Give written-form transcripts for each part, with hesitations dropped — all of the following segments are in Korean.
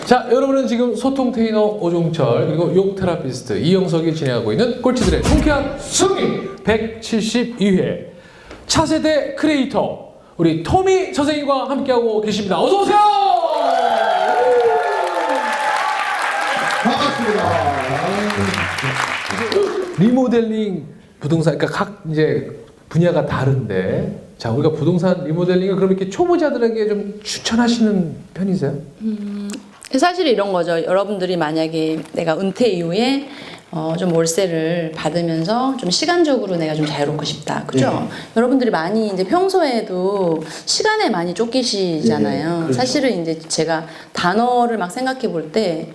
자, 여러분은 지금 소통 테이너 오종철 그리고 욕 테라피스트 이영석이 진행하고 있는 꼴찌들의 통쾌한 승리 172회 차세대 크리에이터 우리 토미 선생님과 함께하고 계십니다. 어서 오세요. 반갑습니다. 리모델링 부동산 그러니까 각 이제 분야가 다른데 자 우리가 부동산 리모델링을 그럼 이렇게 초보자들에게 좀 추천하시는 편이세요? 사실 이런 거죠. 여러분들이 만약에 내가 은퇴 이후에 좀 월세를 받으면서 좀 시간적으로 내가 좀 자유롭고 싶다. 그죠? 여러분들이 많이 이제 평소에도 시간에 많이 쫓기시잖아요. 그렇죠. 사실은 이제 제가 단어를 막 생각해 볼 때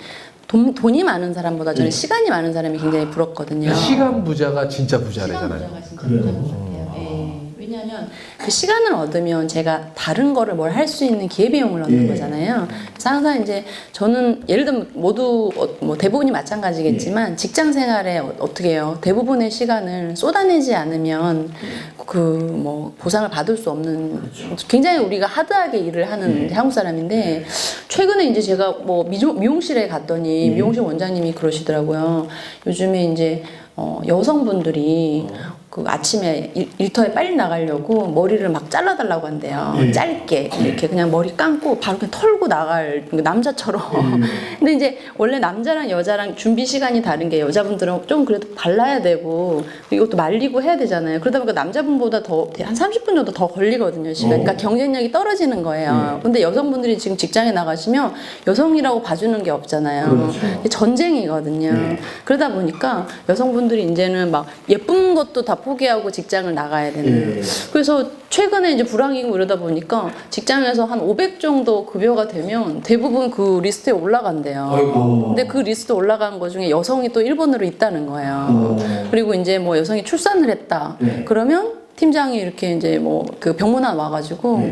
돈이 많은 사람보다 저는 시간이 많은 사람이 굉장히 부럽거든요. 시간 부자가 진짜 시간 부자래잖아요. 부자가 진짜 부자인 것 같아요. 예. 왜냐하면 그 시간을 얻으면 제가 다른 거를 뭘 할 수 있는 기회비용을 얻는 거잖아요. 그래서 항상 이제 저는 예를 들면 모두 뭐 대부분이 마찬가지겠지만 직장 생활에 어떻게 해요? 대부분의 시간을 쏟아내지 않으면 그 뭐 보상을 받을 수 없는 굉장히 우리가 하드하게 일을 하는 한국 사람인데 최근에 이제 제가 뭐 미용실에 갔더니 미용실 원장님이 그러시더라고요. 요즘에 이제 여성분들이 그 아침에 일터에 빨리 나가려고 머리를 막 잘라달라고 한대요. 짧게 이렇게 그냥 머리 감고 바로 그냥 털고 나갈 남자처럼. 근데 이제 원래 남자랑 여자랑 준비 시간이 다른 게 여자분들은 좀 그래도 발라야 되고 이것도 말리고 해야 되잖아요. 그러다 보니까 남자분보다 더 한 30분 정도 더 걸리거든요. 시간. 그러니까 경쟁력이 떨어지는 거예요. 근데 여성분들이 지금 직장에 나가시면 여성이라고 봐주는 게 없잖아요. 그렇죠. 전쟁이거든요. 그러다 보니까 여성분들이 이제는 막 예쁜 것도 다 포기하고 직장을 나가야 되는. 그래서 최근에 이제 불황이고 이러다 보니까 직장에서 한 500 정도 급여가 되면 대부분 그 리스트에 올라간대요. 아이고. 근데 그 리스트 올라간 것 중에 여성이 또 1번으로 있다는 거예요. 그리고 이제 뭐 여성이 출산을 했다. 그러면 팀장이 이렇게 이제 뭐 그 병문안 와가지고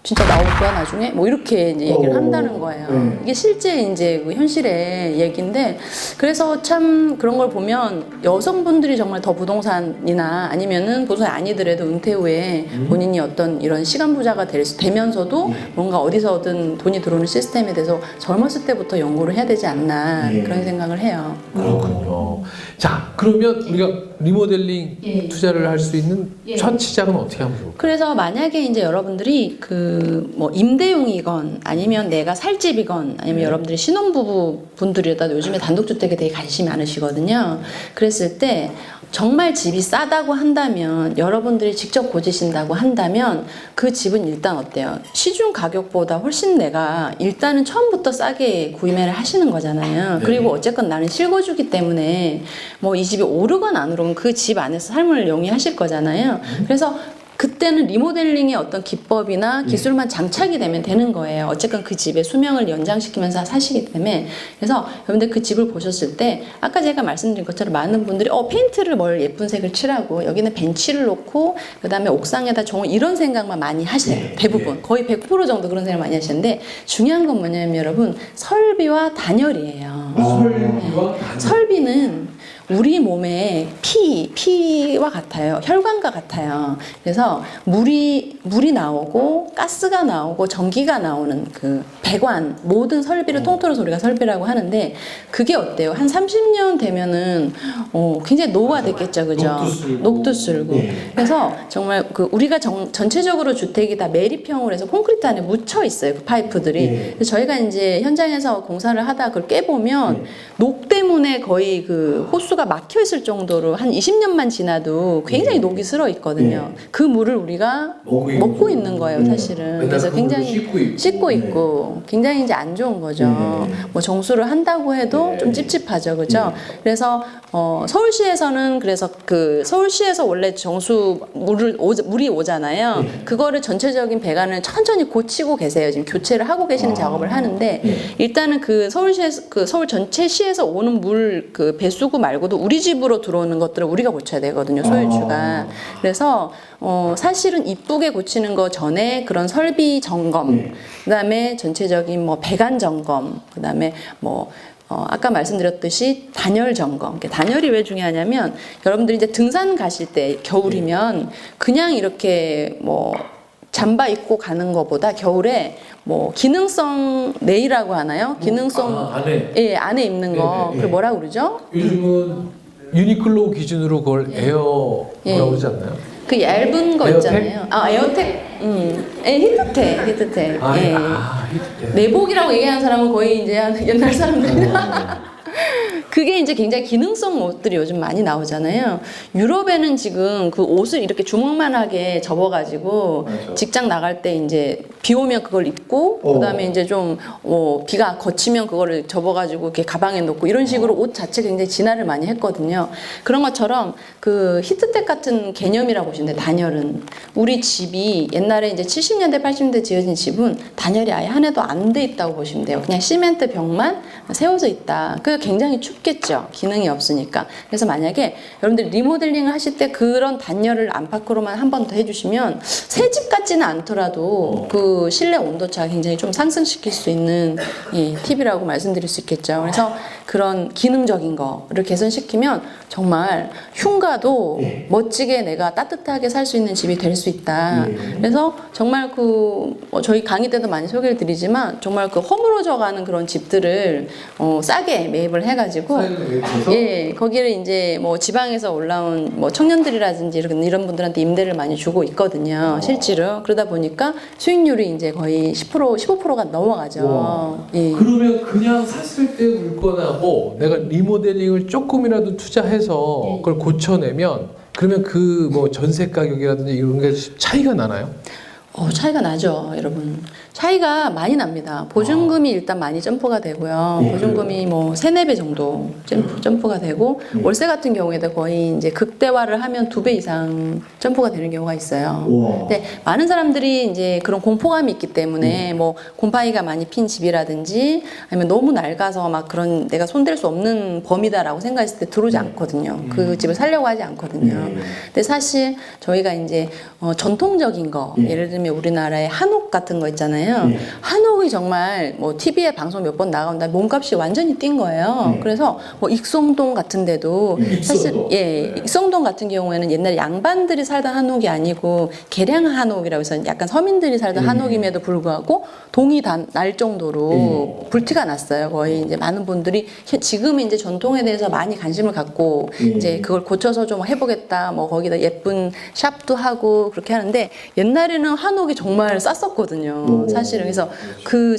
진짜 나올 거야 나중에 뭐 이렇게 이제 얘기를 한다는 거예요. 이게 실제 이제 그 현실의 얘기인데 그래서 참 그런 걸 보면 여성분들이 정말 더 부동산이나 아니면은 부동산 아니더라도 은퇴 후에 본인이 어떤 이런 시간 부자가 되면서도 뭔가 어디서든 돈이 들어오는 시스템에 대해서 젊었을 때부터 연구를 해야 되지 않나 그런 생각을 해요. 그렇군요. 자, 그러면 우리가 리모델링 투자를 할 수 있는 첫 시작은 어떻게 하면 좋을까요? 그래서 만약에 이제 여러분들이 그 뭐 임대용이건 아니면 내가 살 집이건 아니면 여러분들이 신혼부부 분들이라도 요즘에 단독주택에 되게 관심이 많으시거든요. 그랬을 때 정말 집이 싸다고 한다면 여러분들이 직접 고지신다고 한다면 그 집은 일단 어때요? 시중 가격보다 훨씬 내가 일단은 처음부터 싸게 구매를 하시는 거잖아요. 그리고 어쨌건 나는 실거주기 때문에 뭐 이 집이 오르건 안 오르건 그 집 안에서 삶을 영위하실 거잖아요. 그래서 그때는 리모델링의 어떤 기법이나 기술만 장착이 되면 되는 거예요. 어쨌건 그 집의 수명을 연장시키면서 사시기 때문에. 그래서 여러분들 그 집을 보셨을 때 아까 제가 말씀드린 것처럼 많은 분들이 페인트를 뭘 예쁜 색을 칠하고 여기는 벤치를 놓고 그 다음에 옥상에다 정원 이런 생각만 많이 하세요. 대부분 거의 100% 정도 그런 생각을 많이 하시는데 중요한 건 뭐냐면 여러분 설비와 단열이에요. 설비는 우리 몸의 피와 같아요. 혈관과 같아요. 그래서 물이 나오고 가스가 나오고 전기가 나오는 그 배관 모든 설비를 통틀어서 우리가 설비라고 하는데 그게 어때요? 한 30년 되면은 굉장히 노후화됐겠죠, 그죠? 녹도 쓸고. 그래서 정말 그 우리가 전체적으로 주택이 다 매립형으로 해서 콘크리트 안에 묻혀 있어요, 그 파이프들이. 그래서 저희가 이제 현장에서 공사를 하다 그걸 깨보면 녹 때문에 거의 그 호수가 막혀 있을 정도로 한 20년만 지나도 굉장히 녹이 슬어 있거든요. 그 물을 우리가 먹고 있는 거예요, 사실은. 그래서 굉장히 씻고 있고 굉장히 이제 안 좋은 거죠. 뭐 정수를 한다고 해도 좀 찝찝하죠, 그죠? 그래서 서울시에서는 그래서 그 서울시에서 원래 물이 오잖아요. 그거를 전체적인 배관을 천천히 고치고 계세요. 지금 교체를 하고 계시는 작업을 하는데 일단은 그 서울시에서 그 서울 전체 시에서 오는 물 그 배수구 말고도 우리 집으로 들어오는 것들을 우리가 고쳐야 되거든요, 소유주가. 그래서 사실은 이쁘게 고치는 거 전에 그런 설비 점검, 그다음에 전체적인 뭐 배관 점검, 그다음에 뭐 아까 말씀드렸듯이 단열 점검. 단열이 왜 중요하냐면 여러분들이 이제 등산 가실 때 겨울이면 그냥 이렇게 뭐 잠바 입고 가는 것보다 겨울에 뭐 기능성 네일이라고 하나요? 기능성 안에. 예, 안에 입는 거. 네네. 그걸 뭐라 그러죠? 요즘은 유니클로 기준으로 그걸 에어 예. 뭐라고 그러지 않나요? 그 얇은 거 에어텍? 있잖아요. 아, 에어텍. 예, 히트텍. 히트텍. 예. 히트텍. 내복이라고 얘기하는 사람은 거의 이제 옛날 사람들이다. 그게 이제 굉장히 기능성 옷들이 요즘 많이 나오잖아요. 유럽에는 지금 그 옷을 이렇게 주먹만하게 접어가지고 맞아. 직장 나갈 때 이제 비 오면 그걸 입고 그다음에 이제 좀 비가 거치면 그거를 접어가지고 이렇게 가방에 넣고 이런 식으로 옷 자체 굉장히 진화를 많이 했거든요. 그런 것처럼 그 히트텍 같은 개념이라고 보시면 돼요. 단열은 우리 집이 옛날에 이제 70년대 80년대 지어진 집은 단열이 아예 한 해도 안 돼 있다고 보시면 돼요. 그냥 시멘트 벽만 세워져 있다. 그 굉장히 춥겠죠. 기능이 없으니까. 그래서 만약에 여러분들 리모델링을 하실 때 그런 단열을 안팎으로만 한 번 더 해주시면 새 집 같지는 않더라도 그 실내 온도차가 굉장히 좀 상승시킬 수 있는 팁이라고 말씀드릴 수 있겠죠. 그래서 그런 기능적인 거를 개선시키면 정말 흉가도 멋지게 내가 따뜻하게 살 수 있는 집이 될 수 있다. 그래서 정말 저희 강의 때도 많이 소개를 드리지만 정말 그 허물어져 가는 그런 집들을 싸게 매입을 해가지고 거기를 이제 뭐 지방에서 올라온 뭐 청년들이라든지 이런 분들한테 임대를 많이 주고 있거든요. 실제로 그러다 보니까 수익률이 이제 거의 10% 15%가 넘어가죠. 예. 그러면 그냥 샀을 때 물건하고 내가 리모델링을 조금이라도 투자해서 그걸 고쳐내면 그러면 그 뭐 전세 가격이라든지 이런 게 차이가 나나요? 차이가 나죠, 여러분. 차이가 많이 납니다. 보증금이 일단 많이 점프가 되고요. 보증금이 뭐 3, 4배 정도 점프가 되고, 월세 같은 경우에도 거의 이제 극대화를 하면 2배 이상 점프가 되는 경우가 있어요. 근데 많은 사람들이 이제 그런 공포감이 있기 때문에 뭐 곰팡이가 많이 핀 집이라든지 아니면 너무 낡아서 막 그런 내가 손댈 수 없는 범위다라고 생각했을 때 들어오지 않거든요. 그 집을 살려고 하지 않거든요. 근데 사실 저희가 이제 전통적인 거, 예를 들면 우리나라의 한옥 같은 거 있잖아요. 한옥이 정말 뭐 TV에 방송 몇 번 나간다 몸값이 완전히 뛴 거예요. 그래서 뭐 익성동 같은 데도 사실 익성동 같은 경우에는 옛날에 양반들이 살던 한옥이 아니고 계량 한옥이라고 해서 약간 서민들이 살던 한옥임에도 불구하고 동이 다 날 정도로 불티가 났어요. 거의 이제 많은 분들이 지금은 이제 전통에 대해서 많이 관심을 갖고 이제 그걸 고쳐서 좀 해보겠다. 뭐 거기다 예쁜 샵도 하고 그렇게 하는데 옛날에는 한옥이 정말 쌌었거든요. 사실은. 그래서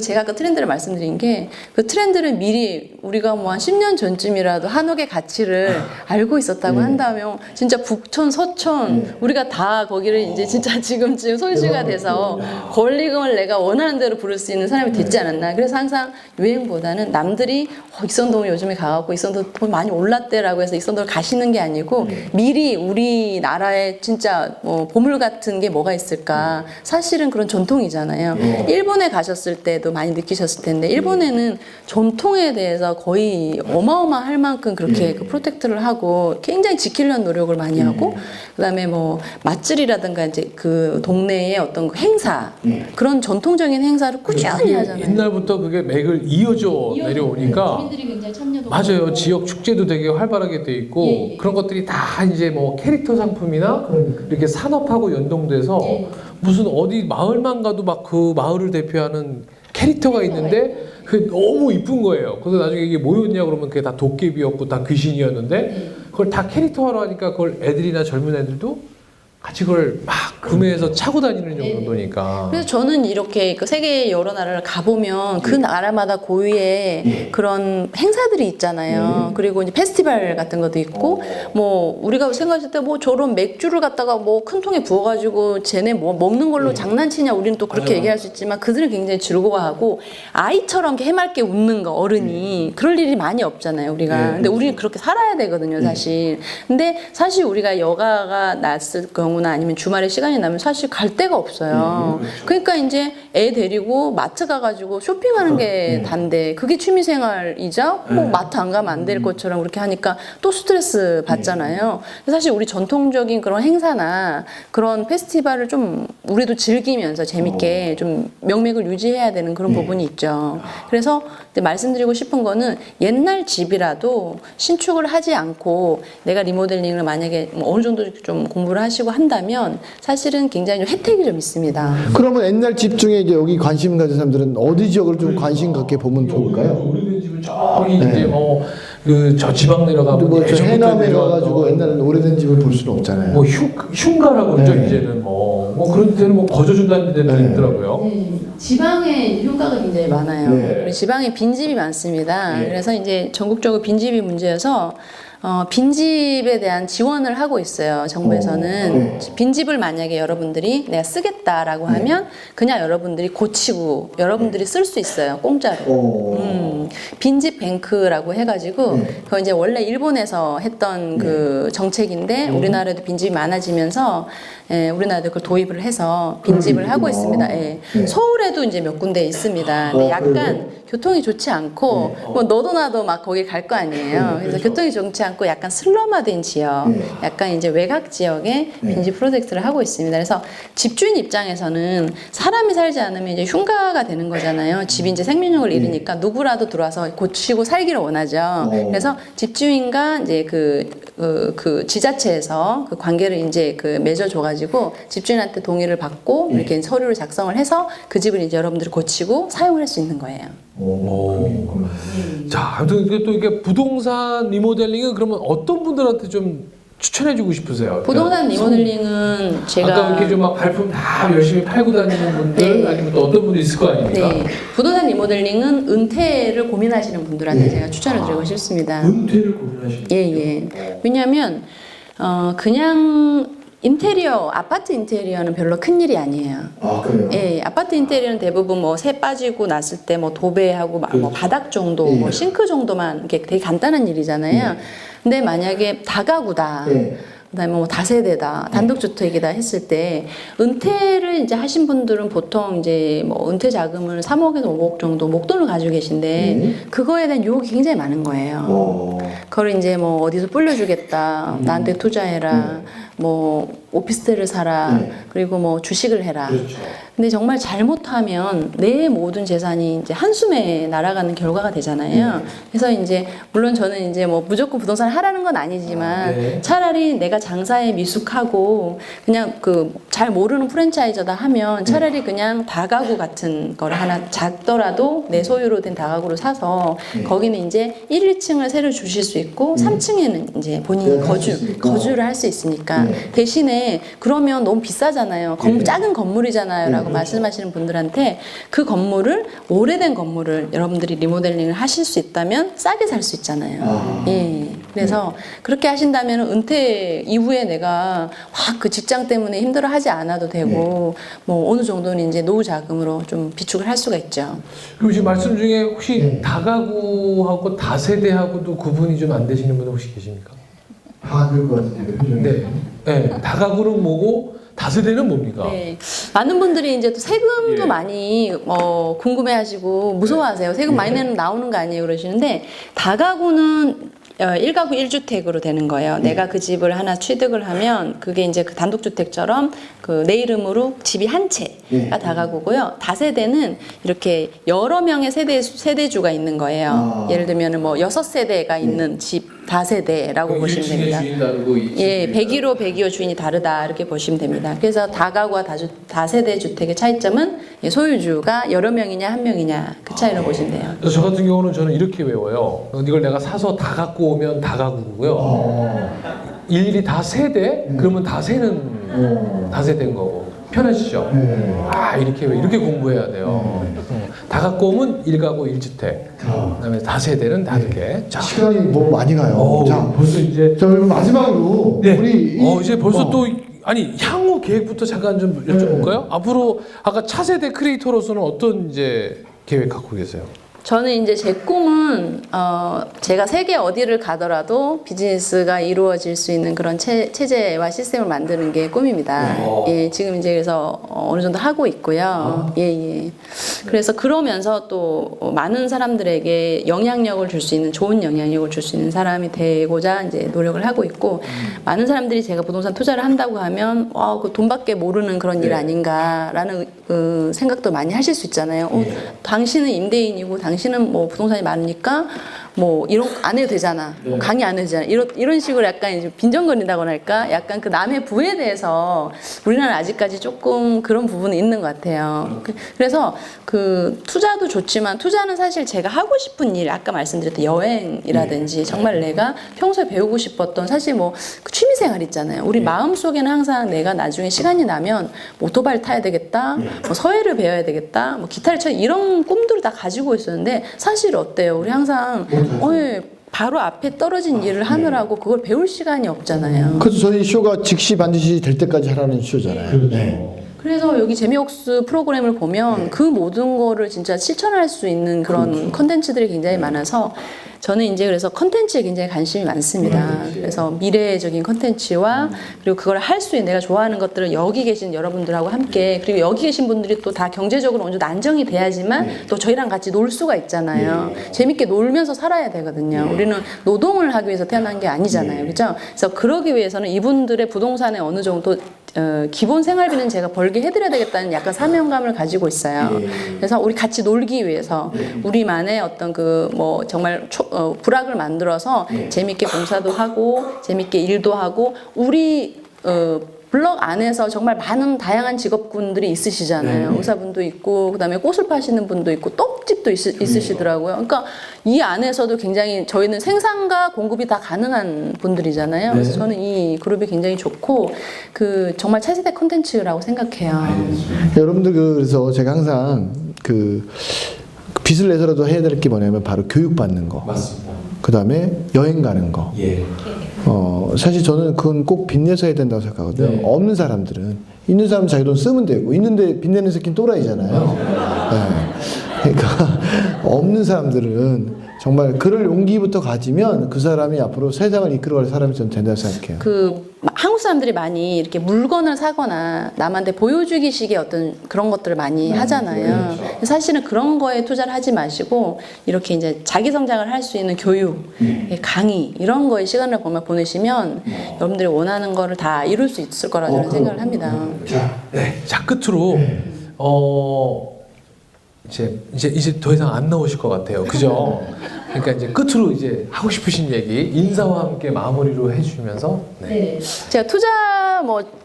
제가 그 트렌드를 말씀드린 게 그 트렌드를 미리 우리가 뭐 한 10년 전쯤이라도 한옥의 가치를 알고 있었다고 한다면 진짜 북촌, 서촌 우리가 다 거기를 이제 진짜 지금쯤 소유주가 돼서 권리금을 내가 원하는 대로 부를 수 있는 사람이 됐지 않았나. 그래서 항상 유행보다는 남들이 익선동을 요즘에 가갖고 익선동 돈 많이 올랐대라고 해서 익선동을 가시는 게 아니고 미리 우리나라에 진짜 보물 같은 게 뭐가 있을까. 사실은 그런 전통이잖아요. 일본에 가셨을 때도 많이 느끼셨을 텐데 일본에는 전통에 대해서 거의 어마어마할 만큼 그렇게 그 프로텍트를 하고 굉장히 지키려는 노력을 많이 하고 그다음에 뭐 맛집이라든가 이제 그 동네의 어떤 그 행사 그런 전통적인 행사를 꾸준히 하잖아요. 옛날부터 그게 맥을 이어져 내려오니까 주민들이 굉장히 참여도 맞아요. 지역 축제도 되게 활발하게 돼 있고 그런 것들이 다 이제 뭐 캐릭터 상품이나 이렇게 산업하고 연동돼서 무슨 어디 마을만 가도 막 그 마을을 대표하는 캐릭터가 있는데 그게 너무 이쁜 거예요. 그래서 나중에 이게 뭐였냐 그러면 그게 다 도깨비였고 다 귀신이었는데 그걸 다 캐릭터화로 하니까 그걸 애들이나 젊은 애들도 같이 그걸 막 구매해서 차고 다니는 정도니까. 그래서 저는 이렇게 그 세계 여러 나라를 가보면 그 나라마다 고유의 그런 행사들이 있잖아요. 그리고 이제 페스티벌 같은 것도 있고, 뭐 우리가 생각했을 때 뭐 저런 맥주를 갖다가 뭐 큰 통에 부어가지고 쟤네 뭐 먹는 걸로 장난치냐 우리는 또 그렇게 얘기할 수 있지만 그들은 굉장히 즐거워하고 아이처럼 이렇게 해맑게 웃는 거 어른이 그럴 일이 많이 없잖아요 우리가. 근데 우리는 그렇게 살아야 되거든요 사실. 근데 사실 우리가 여가가 났을 경우 나 아니면 주말에 시간이 나면 사실 갈 데가 없어요. 그러니까 이제 애 데리고 마트 가가지고 쇼핑하는 게 단데 그게 취미생활이자 꼭 마트 안 가면 안 될 것처럼 그렇게 하니까 또 스트레스 받잖아요. 사실 우리 전통적인 그런 행사나 그런 페스티벌을 좀 우리도 즐기면서 재밌게 좀 명맥을 유지해야 되는 그런 부분이 있죠. 그래서 말씀드리고 싶은 거는 옛날 집이라도 신축을 하지 않고 내가 리모델링을 만약에 뭐 어느 정도 좀 공부를 하시고 한다면 사실은 굉장히 좀 혜택이 좀 있습니다. 그러면 옛날 집 중에 이제 여기 관심 가진 사람들은 어디 지역을 좀 관심 갖게 보면 좋을까요? 오래된 집은 저기 이제 저 지방 내려가면 뭐 저 예전부터 해남에 내려왔던 가가지고 옛날에 오래된 집을 볼 수는 없잖아요. 뭐 흉가라고 그러죠. 이제는 뭐 그런 데는 뭐 거저준다는 데도 있더라고요. 네, 지방에 효과가 굉장히 많아요. 네. 그리고 지방에 빈집이 많습니다. 네. 그래서 이제 전국적으로 빈집이 문제여서 빈집에 대한 지원을 하고 있어요. 정부에서는 빈집을 만약에 여러분들이 내가 쓰겠다라고 하면 그냥 여러분들이 고치고 여러분들이 쓸 수 있어요. 공짜로. 빈집 뱅크라고 해가지고 그거 이제 원래 일본에서 했던 그 정책인데 우리나라에도 빈집이 많아지면서 우리나라도 그걸 도입을 해서 빈집을 하고 있습니다. 예. 서울에도 이제 몇 군데 있습니다. 근데 약간 교통이 좋지 않고 뭐 너도 나도 막 거기 갈 거 아니에요. 그래서 교통이 좋지 않고 약간 슬럼화된 지역, 약간 이제 외곽 지역에 빈집 프로젝트를 하고 있습니다. 그래서 집주인 입장에서는 사람이 살지 않으면 이제 흉가가 되는 거잖아요. 집이 이제 생명력을 잃으니까 누구라도 들어와서 고치고 살기를 원하죠. 그래서 집주인과 이제 그 지자체에서 그 관계를 이제 맺어줘가지고 집주인한테 동의를 받고 이렇게 서류를 작성을 해서 그 집을 이제 여러분들이 고치고 사용을 할 수 있는 거예요. 자, 아무튼 또 이게 부동산 리모델링은 그러면 어떤 분들한테 좀 추천해주고 싶으세요? 부동산 리모델링은 제가 아까 이렇게 좀 막 발품 다 열심히 팔고 다니는 분들 네. 아니면 또 어떤 분들 있을 거 아닙니까? 네, 부동산 리모델링은 은퇴를 고민하시는 분들한테 제가 추천을 드리고 싶습니다. 은퇴를 고민하시는 예. 왜냐하면 그냥 인테리어, 아파트 인테리어는 별로 큰 일이 아니에요. 아 그래요? 예, 아파트 인테리어는 대부분 뭐 새 빠지고 났을 때 뭐 도배하고 뭐 바닥 정도, 뭐 싱크 정도만 이렇게 되게 간단한 일이잖아요. 근데 만약에 다가구다. 그다음에 뭐 다세대다, 단독주택이다 했을 때 은퇴를 이제 하신 분들은 보통 이제 뭐 은퇴 자금을 3억에서 5억 정도 목돈을 가지고 계신데 그거에 대한 유혹이 굉장히 많은 거예요. 그걸 이제 뭐 어디서 불려주겠다, 나한테 투자해라, 뭐 오피스텔을 사라, 그리고 뭐 주식을 해라. 그렇죠. 근데 정말 잘못하면 내 모든 재산이 이제 한숨에 날아가는 결과가 되잖아요. 그래서 이제 물론 저는 이제 뭐 무조건 부동산을 하라는 건 아니지만 차라리 내가 장사에 미숙하고 그냥 잘 모르는 프랜차이저다 하면 차라리 그냥 다가구 같은 거를 하나 작더라도 내 소유로 된 다가구를 사서 거기는 이제 1, 2층을 새로 주실 수 있고 3층에는 이제 본인이 거주를 할 수 있으니까 대신에 그러면 너무 비싸잖아요. 작은 건물이잖아요. 라고 말씀하시는 분들한테 그 건물을 오래된 건물을 여러분들이 리모델링을 하실 수 있다면 싸게 살 수 있잖아요. 예. 그래서 그렇게 하신다면 은퇴 이후에 내가 확 그 직장 때문에 힘들어 하지 않아도 되고 뭐 어느 정도는 이제 노후 자금으로 좀 비축을 할 수가 있죠. 그리고 지금 말씀 중에 혹시 다가구하고 다세대하고도 구분이 좀 안 되시는 분 혹시 계십니까? 그럴 것 같은데요. 네. 다가구는 뭐고 다세대는 뭡니까? 네. 많은 분들이 이제 또 세금도 많이 궁금해하시고 무서워하세요. 세금 많이 내는 나오는 거 아니에요? 그러시는데 다가구는 1가구 1주택으로 되는 거예요. 내가 그 집을 하나 취득을 하면 그게 이제 그 단독주택처럼 내 이름으로 집이 한 채가 다가구고요. 다세대는 이렇게 여러 명의 세대주가 있는 거예요. 예를 들면 뭐 6세대가 있는 집 다세대라고 보시면 됩니다. 주인 다르고 예, 101호, 102호 주인이 다르다 이렇게 보시면 됩니다. 그래서 다가구와 다세대 주택의 차이점은 소유주가 여러 명이냐 한 명이냐 그 차이로 보시면 돼요. 저 같은 경우는 저는 이렇게 외워요. 이걸 내가 사서 다 갖고 오면 다가구고요. 일일이 다 세대? 그러면 다세는 다세대인 거고. 편하시죠? 이렇게 공부해야 돼요. 다 갖고 오면 1가구 1주택. 그다음에 다세대는 다르게. 자, 시간이 뭐 많이 가요. 자, 벌써 이제 그럼 마지막으로 우리 이제 벌써 또 향후 계획부터 잠깐 좀 여쭤볼까요? 앞으로 아까 차세대 크리에이터로서는 어떤 이제 계획 갖고 계세요? 저는 이제 제 꿈은 제가 세계 어디를 가더라도 비즈니스가 이루어질 수 있는 그런 체제와 시스템을 만드는 게 꿈입니다. 예, 지금 이제 그래서 어느 정도 하고 있고요. 예. 그래서 그러면서 또 많은 사람들에게 영향력을 줄 수 있는 좋은 영향력을 줄 수 있는 사람이 되고자 이제 노력을 하고 있고 많은 사람들이 제가 부동산 투자를 한다고 하면 그 돈밖에 모르는 그런 일 아닌가라는 생각도 많이 하실 수 있잖아요. 당신은 임대인이고 당신은 뭐 부동산이 많으니까 뭐 이런 거 안 해도 되잖아. 강의 안 해도 되잖아. 이런 식으로 약간 이제 빈정거린다고나 할까? 약간 그 남의 부에 대해서 우리나라는 아직까지 조금 그런 부분이 있는 것 같아요. 그래서 그 투자도 좋지만 투자는 사실 제가 하고 싶은 일, 아까 말씀드렸던 여행이라든지 정말 내가 평소에 배우고 싶었던 사실 뭐 그 취미생활 있잖아요. 우리 마음속에는 항상 내가 나중에 시간이 나면 뭐 오토바이를 타야 되겠다, 뭐 서예를 배워야 되겠다, 뭐 기타를 쳐 이런 꿈들을 다 가지고 있었는데 사실 어때요? 우리 항상 예, 바로 앞에 떨어진 일을 하느라고 그걸 배울 시간이 없잖아요. 그래서 저희 쇼가 즉시 반드시 될 때까지 하라는 쇼잖아요. 네. 그래서 여기 재미옥수 프로그램을 보면 그 모든 거를 진짜 실천할 수 있는 그런 컨텐츠들이 굉장히 많아서 저는 이제 그래서 컨텐츠에 굉장히 관심이 많습니다. 그래서 미래적인 컨텐츠와 그리고 그걸 할 수 있는 내가 좋아하는 것들을 여기 계신 여러분들하고 함께 그리고 여기 계신 분들이 또 다 경제적으로 어느 정도 안정이 돼야지만 또 저희랑 같이 놀 수가 있잖아요. 재밌게 놀면서 살아야 되거든요. 우리는 노동을 하기 위해서 태어난 게 아니잖아요. 그렇죠? 그래서 그러기 위해서는 이분들의 부동산에 어느 정도 기본 생활비는 제가 벌게 해드려야 되겠다는 약간 사명감을 가지고 있어요. 그래서 우리 같이 놀기 위해서 우리만의 어떤 그 뭐 정말 부락을 만들어서 재밌게 봉사도 하고 재밌게 일도 하고 우리 블럭 안에서 정말 많은 다양한 직업군들이 있으시잖아요. 의사분도 있고 그다음에 꽃을 파시는 분도 있고 떡집도 있으시더라고요. 그러니까 이 안에서도 굉장히 저희는 생산과 공급이 다 가능한 분들이잖아요. 그래서 저는 이 그룹이 굉장히 좋고 그 정말 차세대 콘텐츠라고 생각해요. 여러분들 그래서 제가 항상 그 빚을 내서라도 해야 될 게 뭐냐면 바로 교육받는 거. 맞습니다. 그 다음에 여행 가는 거. 예. 사실 저는 그건 꼭 빚내서 해야 된다고 생각하거든요. 네. 없는 사람들은 있는 사람은 자기 돈 쓰면 되고 있는데 빚내는 새끼는 또라이잖아요. 네. 그러니까 없는 사람들은 정말 그럴 용기부터 가지면 그 사람이 앞으로 세상을 이끌어갈 사람이 좀 된다고 생각해요. 그 한국 사람들이 많이 이렇게 물건을 사거나 남한테 보여주기식의 어떤 그런 것들을 많이 하잖아요. 사실은 그런 거에 투자를 하지 마시고 이렇게 이제 자기 성장을 할 수 있는 교육, 강의 이런 거에 시간을 보내시면 여러분들이 원하는 거를 다 이룰 수 있을 거라고 저는 생각을 합니다. 자 끝으로 이제 더 이상 안 나오실 것 같아요. 그죠? 그러니까 이제 끝으로 이제 하고 싶으신 얘기 인사와 함께 마무리로 해주시면서 네. 제가 투자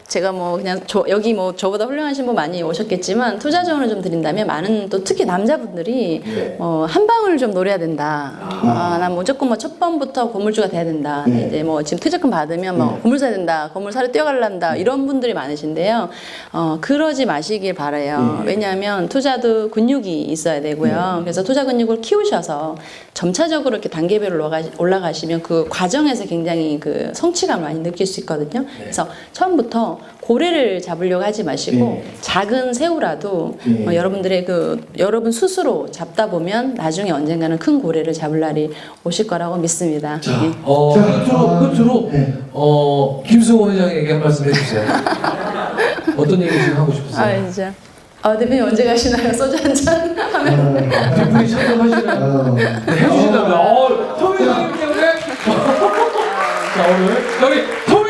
제가 그냥 여기 저보다 훌륭하신 분 많이 오셨겠지만 투자 조언을 좀 드린다면 많은 또 특히 남자분들이 한 방울 좀 노려야 된다. 난 무조건 첫 번부터 건물주가 돼야 된다. 이제 지금 퇴직금 받으면 건물 사야 된다. 건물 사러 뛰어갈란다. 이런 분들이 많으신데요. 그러지 마시길 바라요. 왜냐하면 투자도 근육이 있어야 되고요. 그래서 투자 근육을 키우셔서 점차적으로 이렇게 단계별로 올라가시면 그 과정에서 굉장히 그 성취감을 많이 느낄 수 있거든요. 그래서 처음부터 고래를 잡으려고 하지 마시고 작은 새우라도 여러분들의 여러분 스스로 잡다 보면 나중에 언젠가는 큰 고래를 잡을 날이 오실 거라고 믿습니다. 끝으로 김승호 회장에게 한 말씀 해주세요. 어떤 얘기 지금 하고 싶으세요? 진짜. 대표님 언제 가시나요? 소주 한잔 하면. 뒷분이 참석하시나요? 네, 해주신다면. 토미 회장님 때문에. 자, 오늘 여기 토미